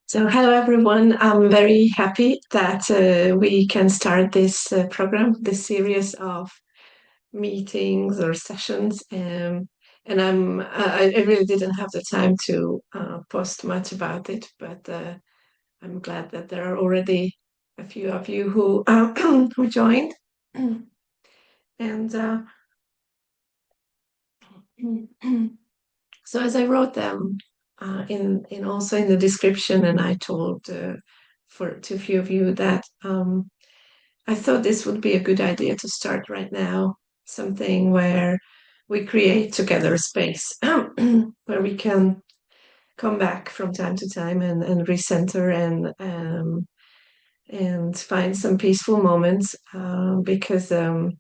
So, hello everyone. I'm very happy that we can start this program, this series of meetings or sessions. And I really didn't have the time to post much about it, but I'm glad that there are already a few of you who who joined. And so, as I wrote them in also in the description, and I told for to a few of you that. I thought this would be a good idea to start right now, something where we create together a space where we can come back from time to time and recenter and find some peaceful moments because um,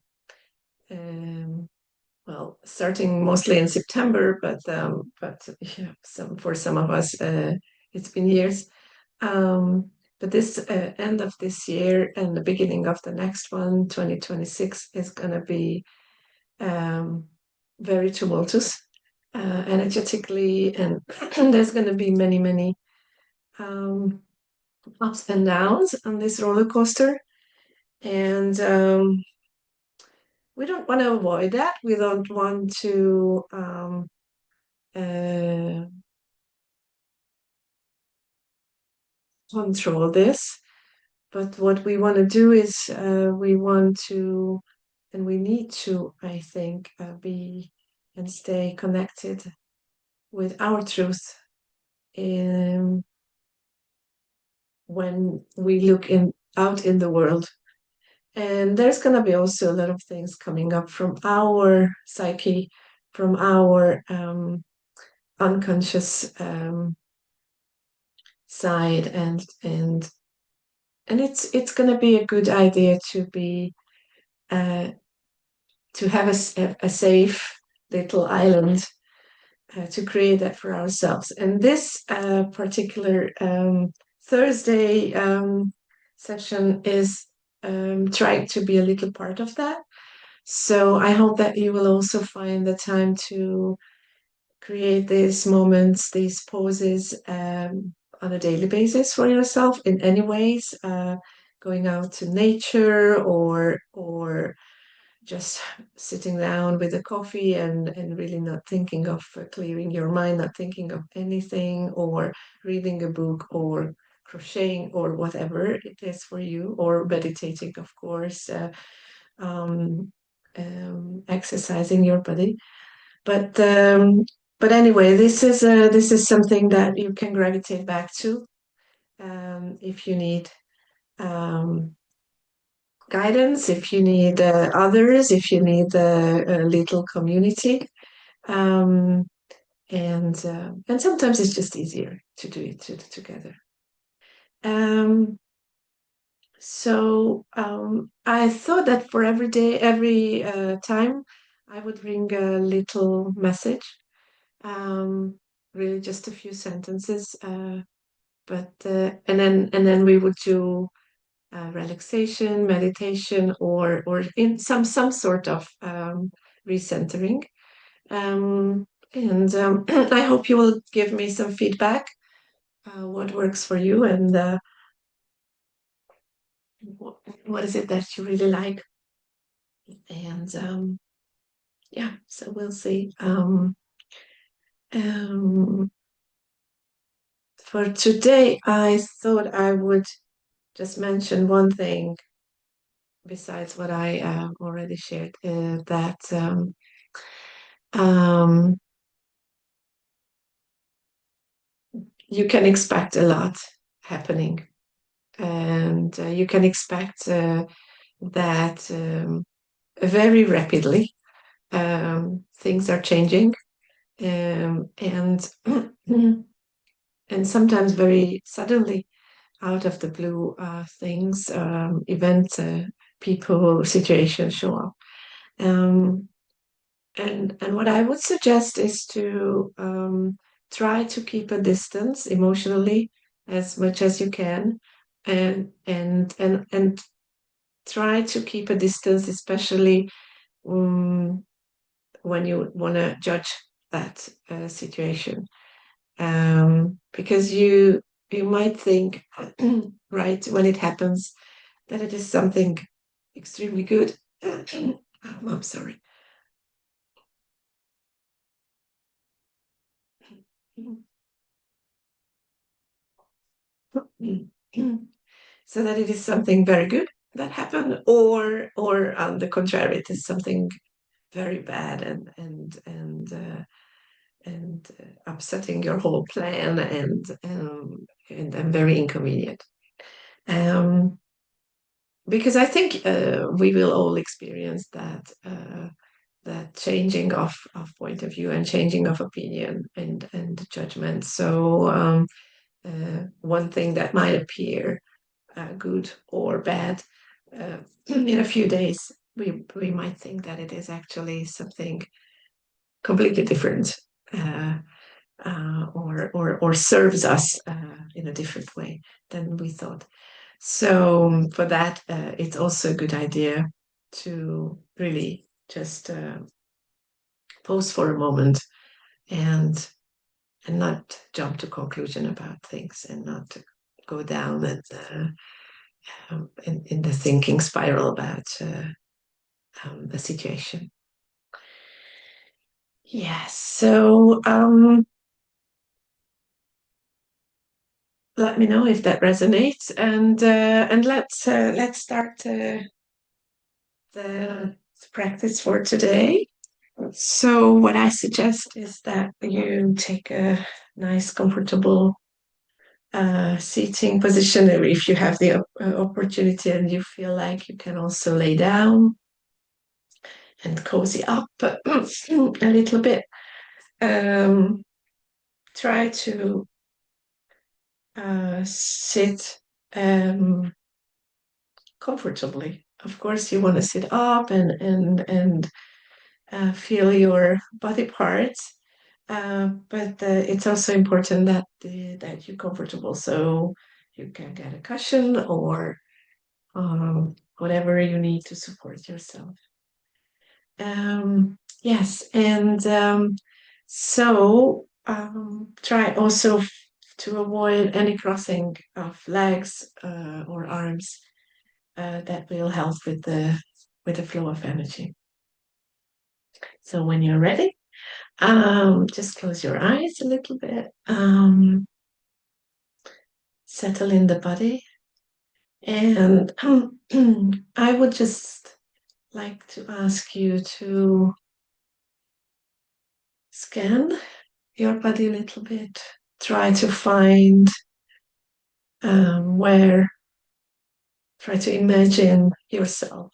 well, starting mostly in September, but yeah, some of us it's been years. Um, but this end of this year and the beginning of the next one, 2026, is going to be um, very tumultuous energetically, and there's going to be many um, ups and downs on this roller coaster. And we don't want to avoid that. We don't want to uh, control this. But what we want to do is we want to, and we need to, I think, be and stay connected with our truth in, when we look in out in the world. And there's going to be also a lot of things coming up from our psyche, from our unconscious side, and it's going to be a good idea uh, to have a safe little island to create that for ourselves. And this particular Thursday session is trying to be a little part of that. So I hope that you will also find the time to create these moments, these pauses on a daily basis for yourself in any ways, going out to nature or just sitting down with a coffee and really not thinking of clearing your mind, not thinking of anything, or reading a book or crocheting or whatever it is for you, or meditating, of course, um, exercising your body. But but anyway, this is something that you can gravitate back to if you need um, guidance, if you need others, if you need a little community, um, and sometimes it's just easier to do it together. Um, I thought that for every day, every time, I would bring a little message, um, really just a few sentences, but and then we would do relaxation, meditation, or in some sort of recentering. Um, and I hope you will give me some feedback, what works for you, and what is it that you really like. And yeah, so we'll see. Um, for today, I thought I would just mention one thing besides what I already shared, that um, you can expect a lot happening, and you can expect that very rapidly things are changing, and and sometimes very suddenly, out of the blue, things, events, people, situations show up. Um, and what I would suggest is to try to keep a distance emotionally as much as you can, and try to keep a distance, especially um, when you want to judge that situation, because you might think, right, when it happens, that it is something extremely good. I'm sorry. So that it is something very good that happened, or on the contrary, it is something very bad and upsetting your whole plan and very inconvenient. Um, because I think we will all experience that changing of point of view and changing of opinion and judgment. So one thing that might appear good or bad in a few days, we might think that it is actually something completely different. Uh, or serves us in a different way than we thought. So for that, it's also a good idea to really just pause for a moment and not jump to conclusion about things and not go down in the thinking spiral about the situation. Yes. So let me know if that resonates, and let's start the practice for today. So what I suggest is that you take a nice, comfortable seating position. If you have the opportunity and you feel like you can also lay down and cozy up a little bit. Um, Try to sit comfortably. Of course, you want to sit up and feel your body parts, but it's also important that you're comfortable. So you can get a cushion or whatever you need to support yourself. Yes, and try also to avoid any crossing of legs or arms. That will help with the flow of energy. So when you're ready, just close your eyes a little bit. Settle in the body, and I would just like to ask you to scan your body a little bit. Try to find where. Try to imagine yourself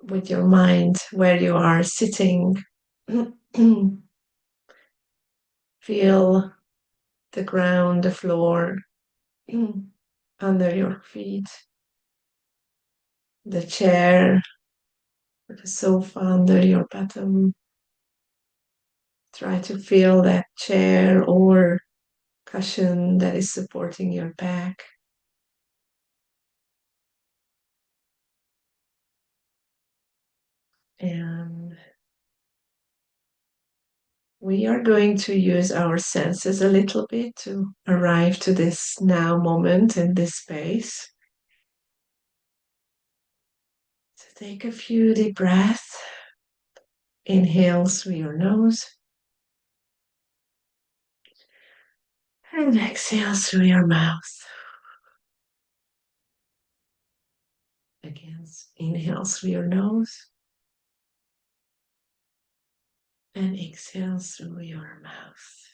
with your mind where you are sitting. Feel the ground, the floor under your feet, the chair, or the sofa under your bottom. Try to feel that chair or cushion that is supporting your back. And we are going to use our senses a little bit to arrive to this now moment in this space. So take a few deep breaths. Inhale through your nose and exhale through your mouth. Again, inhale through your nose and exhale through your mouth.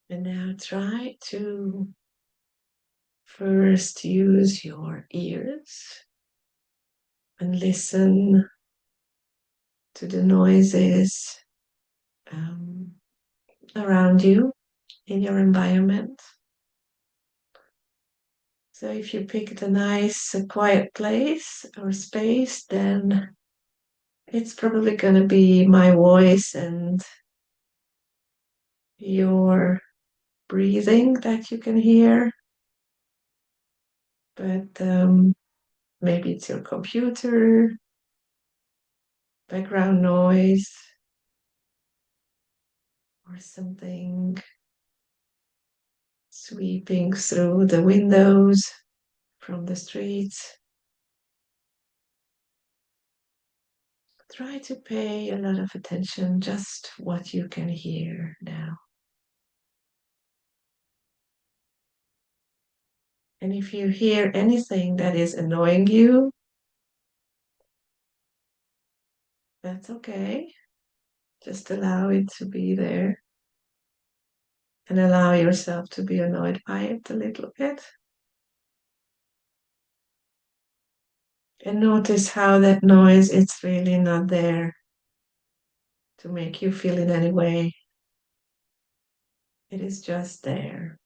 And now try to first use your ears and listen to the noises um, around you in your environment. So if you picked a nice, quiet place or space, then it's probably going to be my voice and your breathing that you can hear. But maybe it's your computer, background noise, or something sweeping through the windows from the streets. Try to pay a lot of attention just what you can hear now. And if you hear anything that is annoying you, that's okay. Just allow it to be there and allow yourself to be annoyed by it a little bit. And notice how that noise it's really not there to make you feel in any way. It is just there.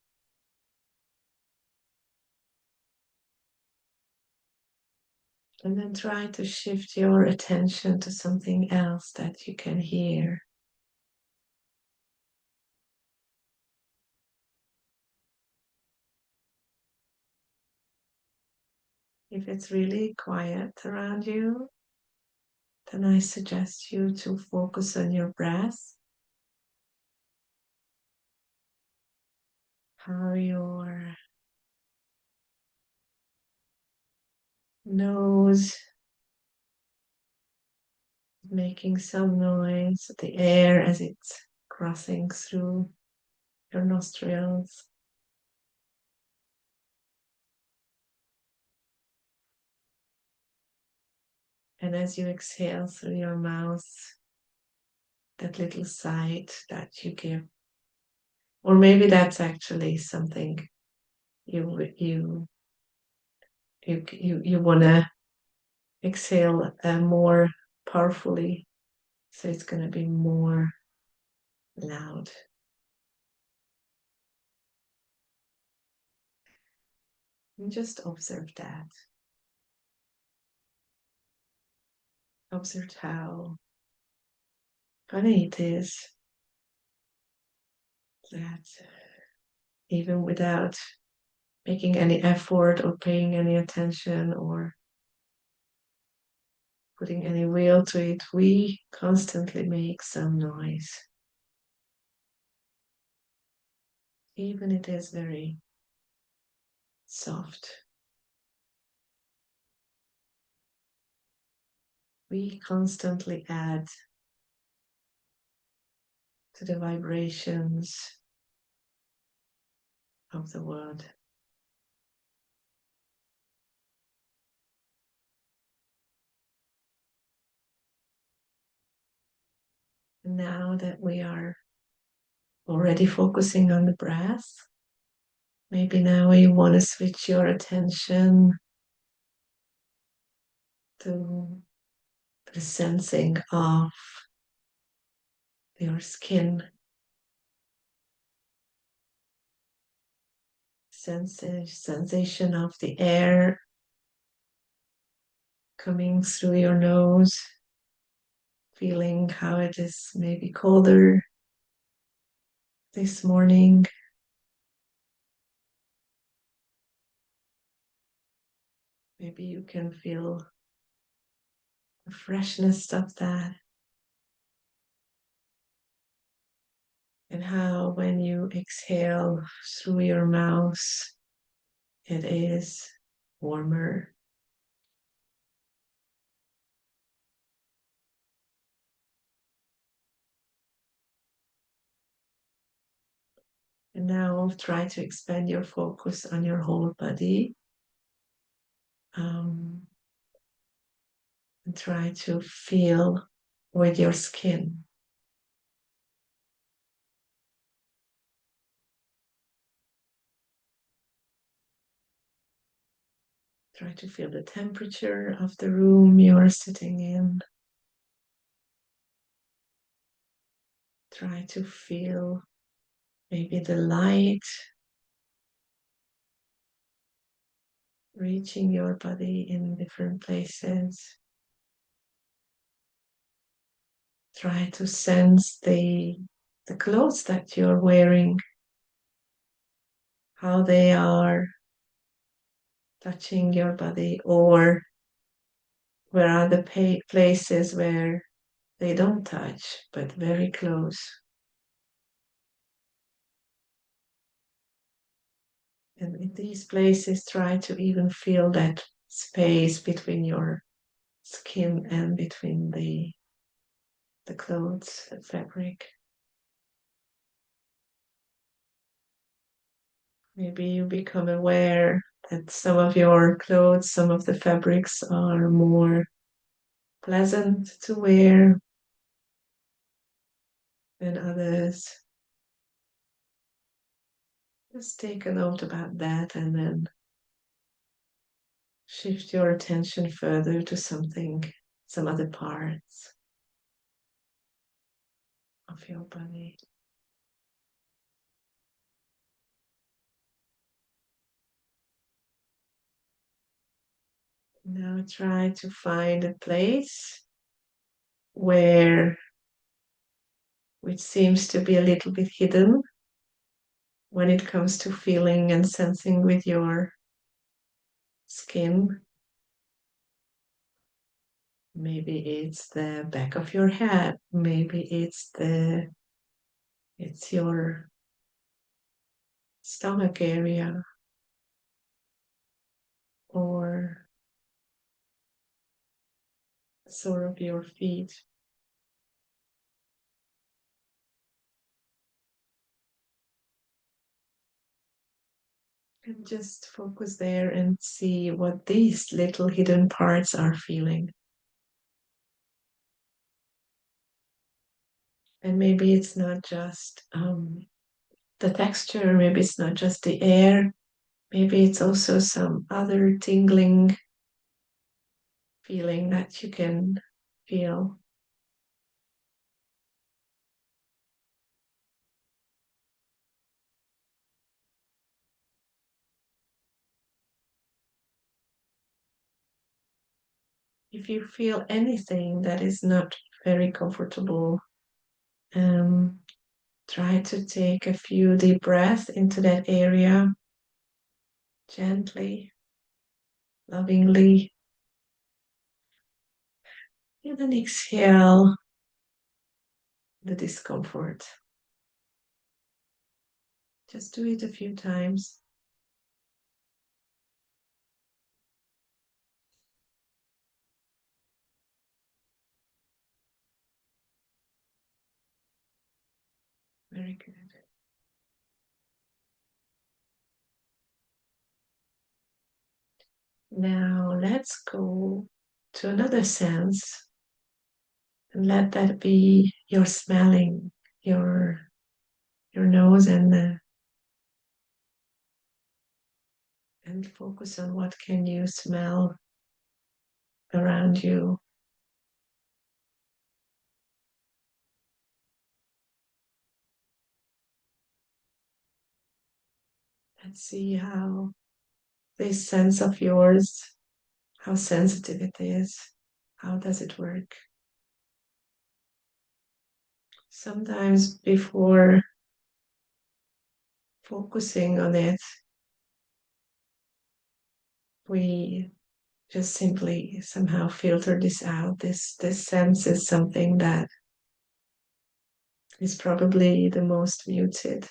And then try to shift your attention to something else that you can hear. If it's really quiet around you, then I suggest you to focus on your breath, how your nose making some noise, the air as it's crossing through your nostrils. And as you exhale through your mouth, that little sigh that you give, or maybe that's actually something you you want to exhale more powerfully, so it's going to be more loud. And just observe that. Observe how funny it is that even without making any effort or paying any attention or putting any will to it, we constantly make some noise. Even it is very soft. We constantly add to the vibrations of the world. And now that we are already focusing on the breath, maybe now you want to switch your attention to the sensing of your skin, sensation of the air coming through your nose, feeling how it is maybe colder this morning. Maybe you can feel the freshness of that. And how, when you exhale through your mouth, it is warmer. And now try to expand your focus on your whole body. And try to feel with your skin. Try to feel the temperature of the room you are sitting in. Try to feel maybe the light reaching your body in different places. Try to sense the clothes that you're wearing, how they are touching your body, or where are the places where they don't touch but very close. And in these places, try to even feel that space between your skin and between the clothes, the fabric. Maybe you become aware that some of your clothes, some of the fabrics are more pleasant to wear than others. Just take a note about that and then shift your attention further to something, some other parts of your body. Now try to find a place where, which seems to be a little bit hidden when it comes to feeling and sensing with your skin. Maybe it's the back of your head. Maybe it's your stomach area or sole of your feet. And just focus there and see what these little hidden parts are feeling. And maybe it's not just the texture, maybe it's not just the air, maybe it's also some other tingling feeling that you can feel. If you feel anything that is not very comfortable, um, try to take a few deep breaths into that area gently, lovingly, and then exhale the discomfort. Just do it a few times. Very good. Now let's go to another sense and let that be your smelling, your nose and focus on what can you smell around you. And see how this sense of yours, how sensitive it is. How does it work? Sometimes before focusing on it, we just simply somehow filter this out. This sense is something that is probably the most muted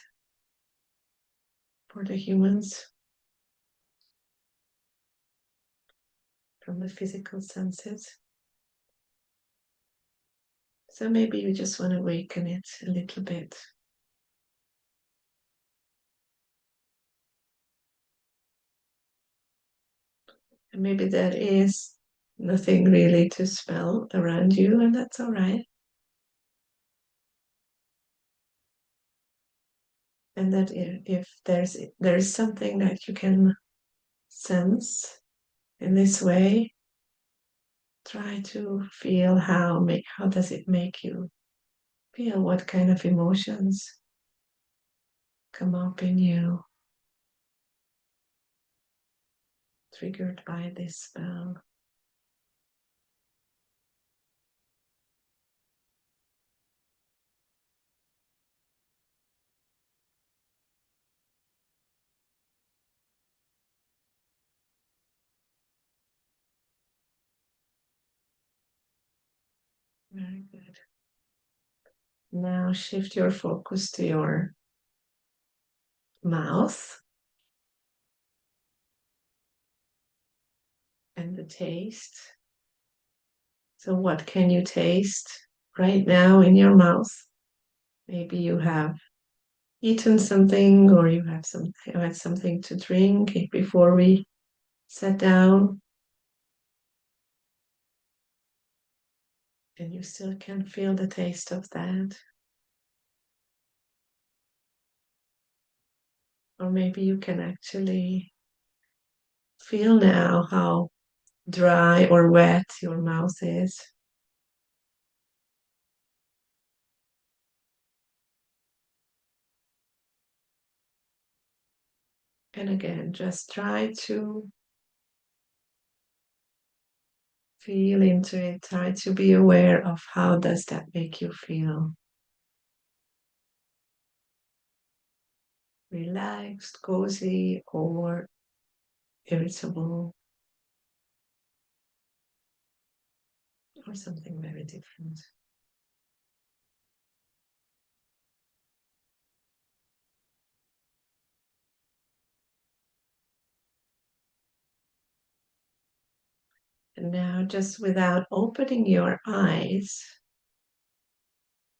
for the humans from the physical senses. So maybe you just want to awaken it a little bit. And maybe there is nothing really to smell around you, and that's all right. And that if there's something that you can sense in this way, try to feel how does it make you feel, what kind of emotions come up in you triggered by this spell. Very good. Now shift your focus to your mouth and the taste. So, what can you taste right now in your mouth? Maybe you have eaten something or you had something to drink before we sat down, and you still can feel the taste of that. Or maybe you can actually feel now how dry or wet your mouth is. And again, just try to feel into it, try to be aware of how does that make you feel. Relaxed, cozy, or irritable, or something very different. And now, just without opening your eyes,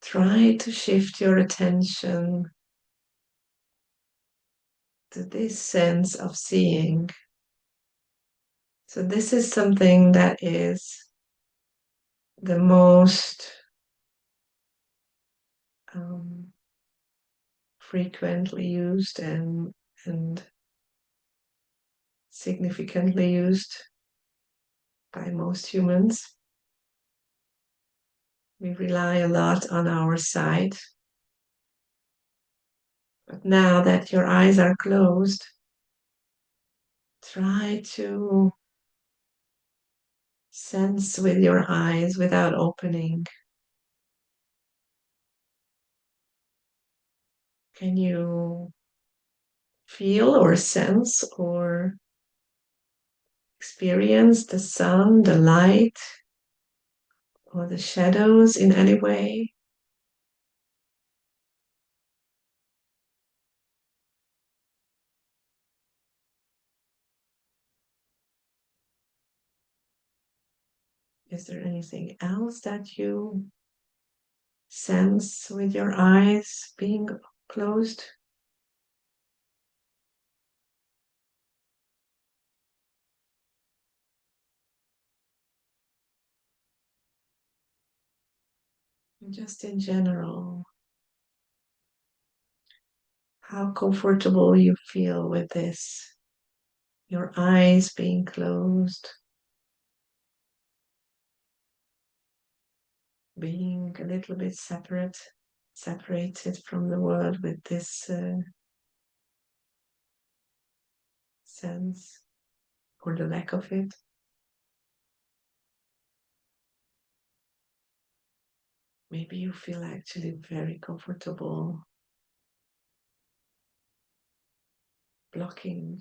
try to shift your attention to this sense of seeing. So, this is something that is the most um, frequently used and significantly used by most humans. We rely a lot on our sight. But now that your eyes are closed, try to sense with your eyes without opening. Can you feel or sense or experience the sun, the light, or the shadows in any way? Is there anything else that you sense with your eyes being closed? Just in general, how comfortable you feel with this, your eyes being closed, being a little bit separated from the world with this sense or the lack of it. Maybe you feel actually very comfortable blocking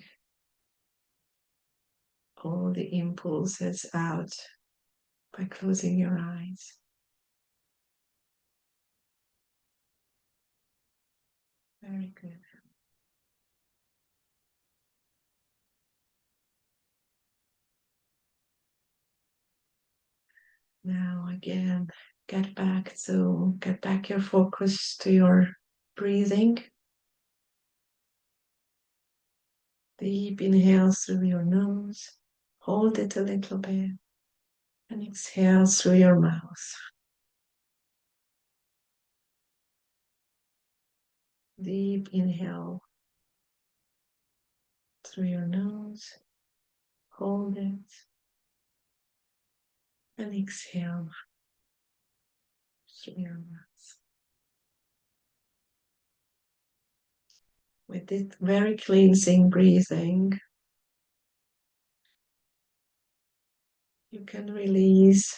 all the impulses out by closing your eyes. Very good. Now again, get back your focus to your breathing. Deep inhale through your nose. Hold it a little bit and exhale through your mouth. Deep inhale through your nose. Hold it and exhale through your mouth. With this very cleansing breathing, you can release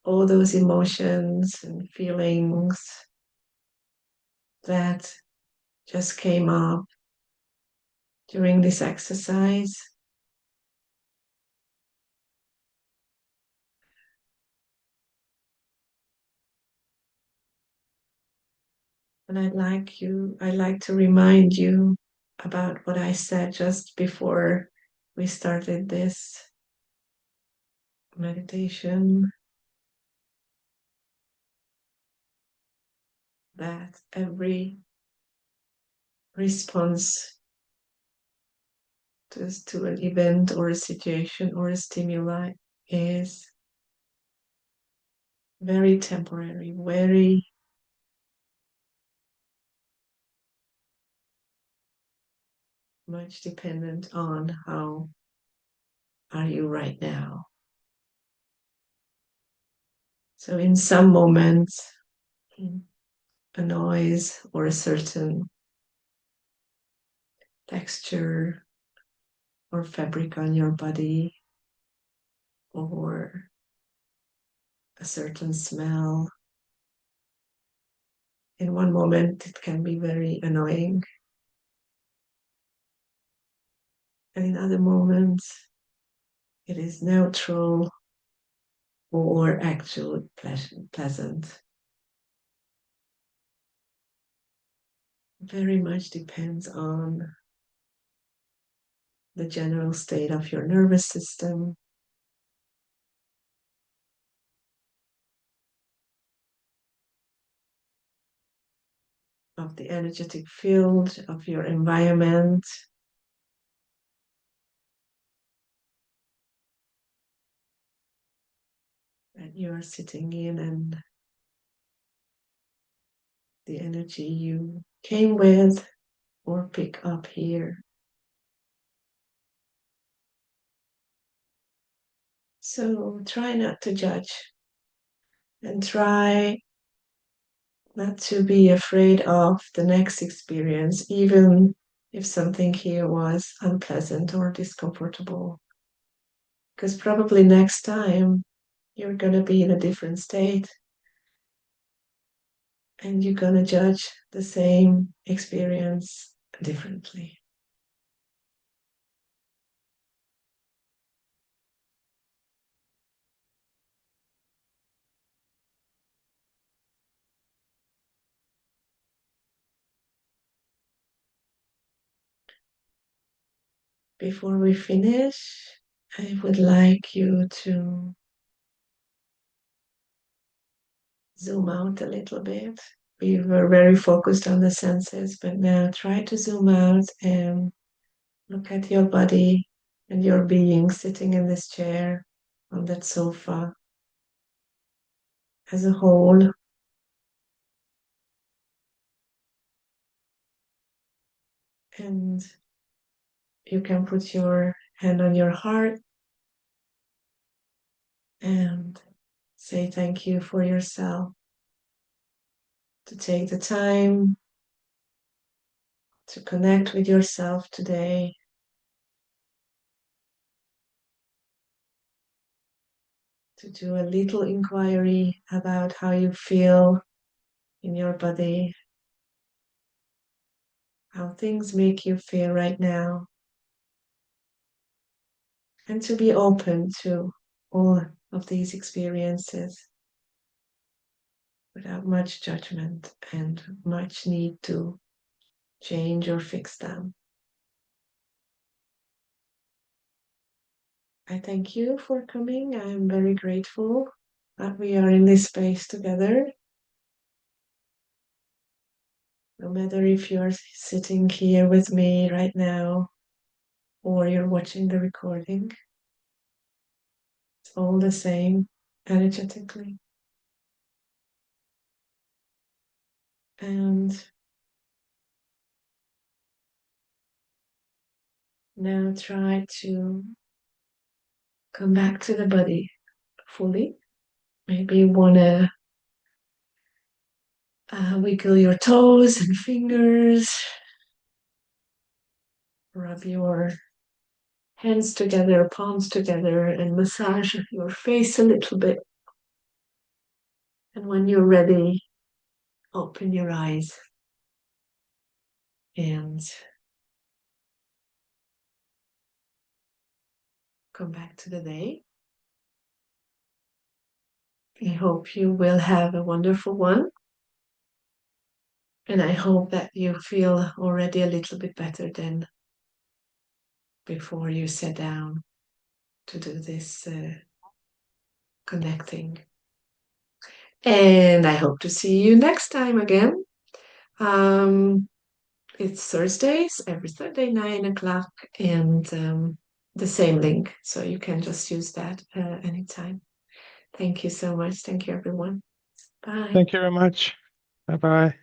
all those emotions and feelings that just came up during this exercise. And I'd like to remind you about what I said just before we started this meditation, that every response to an event or a situation or a stimuli is very temporary, very much dependent on how are you right now. So in some moments, a noise or a certain texture or fabric on your body or a certain smell. In one moment, it can be very annoying. And in other moments, it is neutral or actually pleasant. Very much depends on the general state of your nervous system, of the energetic field, of your environment. That you are sitting in and the energy you came with or pick up here. So try not to judge and try not to be afraid of the next experience, even if something here was unpleasant or discomfortable. Because probably next time you're going to be in a different state and you're going to judge the same experience differently. Before we finish, I would like you to zoom out a little bit. We were very focused on the senses, but now try to zoom out and look at your body and your being sitting in this chair, on that sofa, as a whole. And you can put your hand on your heart and say thank you for yourself, to take the time to connect with yourself today, to do a little inquiry about how you feel in your body, how things make you feel right now, and to be open to all of these experiences without much judgment and much need to change or fix them. I thank you for coming. I'm very grateful that we are in this space together. No matter if you're sitting here with me right now or you're watching the recording, it's all the same energetically. And now try to come back to the body fully. Maybe you want to wiggle your toes and fingers, rub your hands together, palms together, and massage your face a little bit. And when you're ready, open your eyes and come back to the day. I hope you will have a wonderful one. And I hope that you feel already a little bit better than before you sit down to do this connecting. And I hope to see you next time again. It's Thursdays, every Thursday, 9 o'clock, and the same link. So you can just use that anytime. Thank you so much. Thank you, everyone. Bye. Thank you very much. Bye bye.